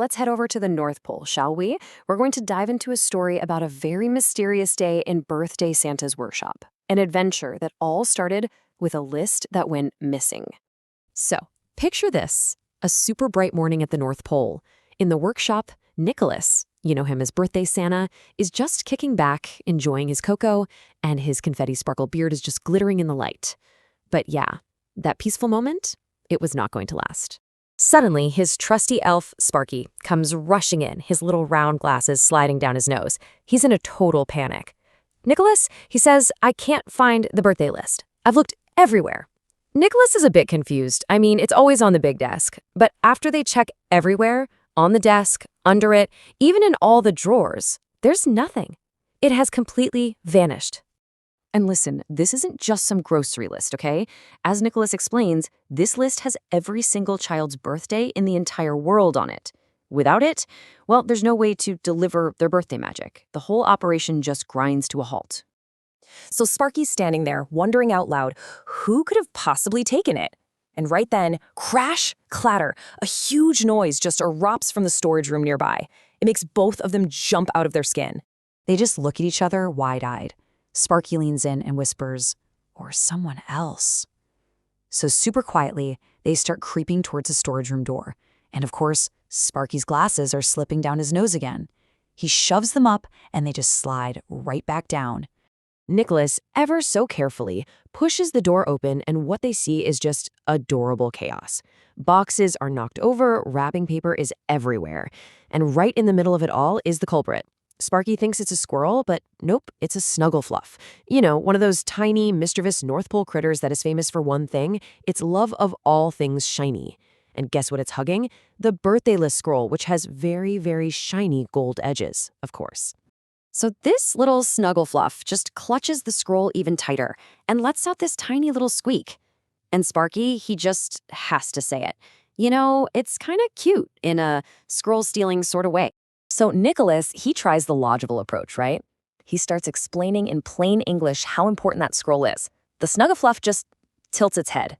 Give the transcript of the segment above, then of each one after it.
let's head over to the North Pole, shall we? We're going to dive into a story about a very mysterious day in Birthday Santa's workshop. An adventure that all started with a list that went missing. So, picture this. A super bright morning at the North Pole. In the workshop, Nicholas, you know him as Birthday Santa, is just kicking back, enjoying his cocoa, and his confetti sparkle beard is just glittering in the light. But yeah, that peaceful moment, it was not going to last. Suddenly, his trusty elf, Sparky, comes rushing in, his little round glasses sliding down his nose. He's in a total panic. Nicholas, he says, I can't find the birthday list. I've looked everywhere. Nicholas is a bit confused. I mean, it's always on the big desk. But after they check everywhere, on the desk, under it, even in all the drawers, there's nothing. It has completely vanished. And listen, this isn't just some grocery list, okay? As Nicholas explains, this list has every single child's birthday in the entire world on it. Without it, well, there's no way to deliver their birthday magic. The whole operation just grinds to a halt. So Sparky's standing there, wondering out loud, who could have possibly taken it? And right then, crash, clatter, a huge noise just erupts from the storage room nearby. It makes both of them jump out of their skin. They just look at each other wide-eyed. Sparky leans in and whispers, or someone else. So super quietly, they start creeping towards the storage room door. And of course, Sparky's glasses are slipping down his nose again. He shoves them up and they just slide right back down. Nicholas, ever so carefully, pushes the door open and what they see is just adorable chaos. Boxes are knocked over, wrapping paper is everywhere. And right in the middle of it all is the culprit. Sparky thinks it's a squirrel, but nope, it's a SnuggleFluff. You know, one of those tiny, mischievous North Pole critters that is famous for one thing, its love of all things shiny. And guess what it's hugging? The birthday list scroll, which has very, very shiny gold edges, of course. So this little SnuggleFluff just clutches the scroll even tighter and lets out this tiny little squeak. And Sparky, he just has to say it. You know, it's kind of cute in a scroll-stealing sort of way. So Nicholas, he tries the logical approach, right? He starts explaining in plain English how important that scroll is. The SnuggleFluff just tilts its head.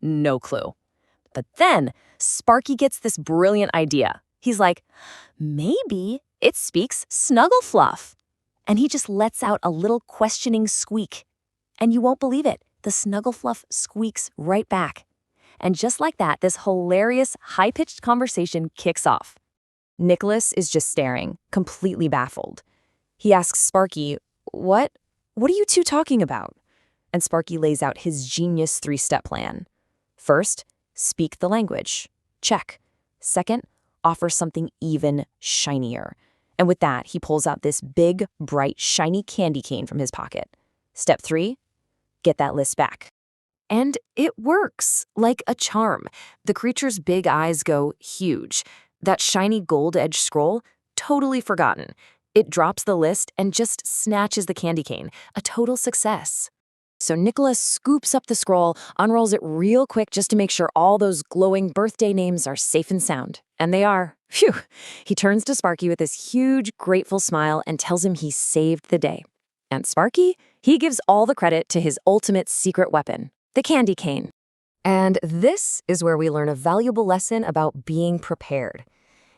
No clue. But then Sparky gets this brilliant idea. He's like, maybe it speaks SnuggleFluff. And he just lets out a little questioning squeak. And you won't believe it. The SnuggleFluff squeaks right back. And just like that, this hilarious, high-pitched conversation kicks off. Nicholas is just staring, completely baffled. He asks Sparky, What are you two talking about? And Sparky lays out his genius 3-step plan. First, speak the language. Check. Second, offer something even shinier. And with that, he pulls out this big, bright, shiny candy cane from his pocket. Step 3, get that list back. And it works, like a charm. The creature's big eyes go huge. That shiny gold-edged scroll, totally forgotten. It drops the list and just snatches the candy cane. A total success. So Nicholas scoops up the scroll, unrolls it real quick just to make sure all those glowing birthday names are safe and sound. And they are. Phew. He turns to Sparky with this huge, grateful smile and tells him he saved the day. And Sparky, he gives all the credit to his ultimate secret weapon, the candy cane. And this is where we learn a valuable lesson about being prepared.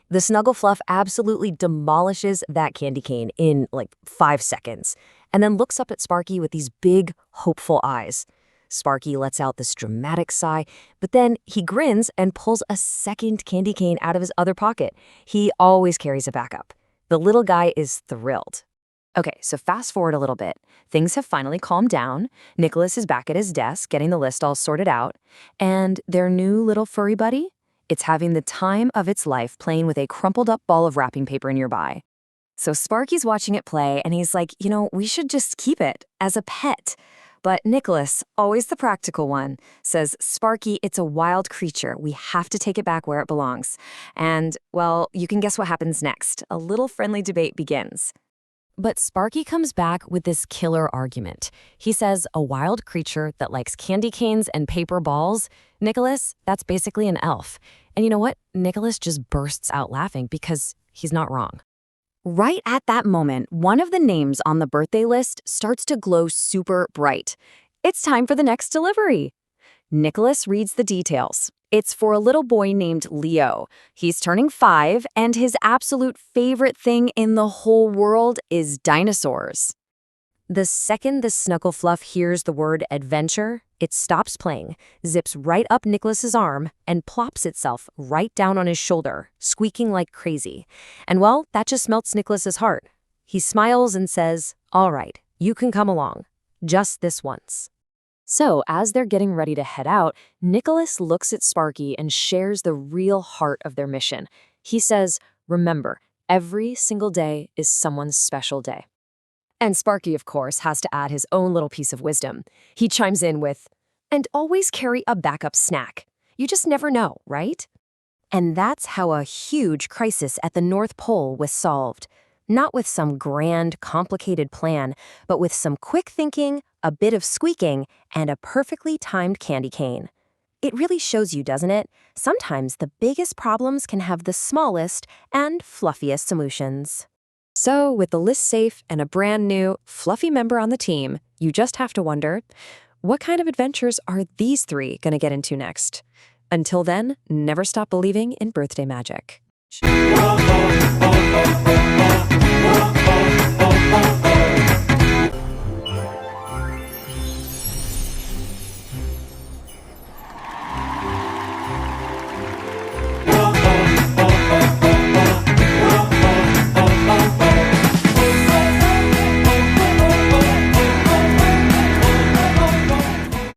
The SnuggleFluff absolutely demolishes that candy cane in like 5 seconds, and then looks up at Sparky with these big, hopeful eyes. Sparky lets out this dramatic sigh, but then he grins and pulls a second candy cane out of his other pocket. He always carries a backup. The little guy is thrilled. Okay, so fast forward a little bit. Things have finally calmed down. Nicholas is back at his desk, getting the list all sorted out. And their new little furry buddy? It's having the time of its life playing with a crumpled up ball of wrapping paper nearby. So Sparky's watching it play, and he's like, you know, we should just keep it as a pet. But Nicholas, always the practical one, says, Sparky, it's a wild creature. We have to take it back where it belongs. And, well, you can guess what happens next. A little friendly debate begins. But Sparky comes back with this killer argument. He says a wild creature that likes candy canes and paper balls, Nicholas, that's basically an elf. And you know what? Nicholas just bursts out laughing because he's not wrong. Right at that moment, one of the names on the birthday list starts to glow super bright. It's time for the next delivery. Nicholas reads the details. It's for a little boy named Leo. He's turning 5, and his absolute favorite thing in the whole world is dinosaurs. The second the SnuggleFluff hears the word adventure, it stops playing, zips right up Nicholas's arm, and plops itself right down on his shoulder, squeaking like crazy. And well, that just melts Nicholas's heart. He smiles and says, "All right, you can come along. Just this once." So, as they're getting ready to head out, Nicholas looks at Sparky and shares the real heart of their mission. He says, "Remember, every single day is someone's special day." And Sparky, of course, has to add his own little piece of wisdom. He chimes in with, "And always carry a backup snack. You just never know, right?" And that's how a huge crisis at the North Pole was solved. Not with some grand, complicated plan, but with some quick thinking, a bit of squeaking, and a perfectly timed candy cane. It really shows you, doesn't it? Sometimes the biggest problems can have the smallest and fluffiest solutions. So, with the list safe and a brand new, fluffy member on the team, you just have to wonder, what kind of adventures are these 3 going to get into next? Until then, never stop believing in birthday magic.